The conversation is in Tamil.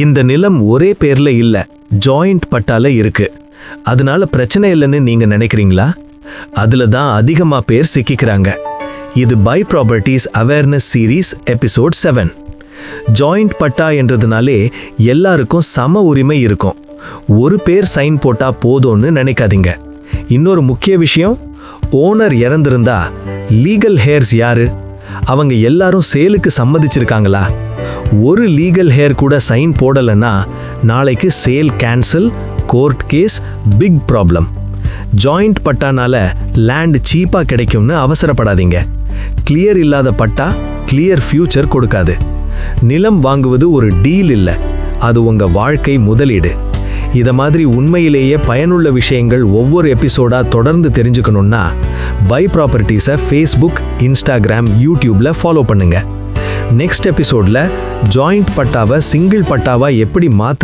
இந்த நிலம் ஒரே பேர்ல இல்ல, ஜாயிண்ட் பட்டால இருக்கு. அதனால பிரச்சனை இல்லைன்னு நீங்க நினைக்கிறீங்களா? அதுல தான் அதிகமா பேர் சிக்கிக்கிறாங்க. இது by properties awareness series episode 7. Joint patta என்றதுனாலே எல்லாருக்கும் சம உரிமை இருக்கும். ஒரு பேர் சைன் போட்டா போதும்னு நினைக்காதீங்க. இன்னொரு முக்கிய விஷயம், ஓனர் இறந்திருந்தா லீகல் ஹேர்ஸ் யாரு? அவங்க எல்லாரும் சேலுக்கு சம்மதிச்சிருக்காங்களா? ஒரு லீகல் ஹேர் கூட சைன் போடலைன்னா நாளைக்கு sale cancel, court case, big problem. Joint பட்டானால லேண்ட் சீப்பாக கிடைக்கும்னு அவசரப்படாதீங்க. கிளியர் இல்லாத பட்டா கிளியர் ஃபியூச்சர் கொடுக்காது. நிலம் வாங்குவது ஒரு டீல் இல்லை, அது உங்கள் வாழ்க்கை முதலீடு. இதை மாதிரி உண்மையிலேயே பயனுள்ள விஷயங்கள் ஒவ்வொரு எபிசோடாக தொடர்ந்து தெரிஞ்சுக்கணுன்னா பை ப்ராப்பர்ட்டிஸை ஃபேஸ்புக், இன்ஸ்டாகிராம், யூடியூப்பில் ஃபாலோ பண்ணுங்க. நெக்ஸ்ட் எபிசோடில் ஜாயிண்ட் பட்டாவை சிங்கிள் பட்டாவா எப்படி மாற்ற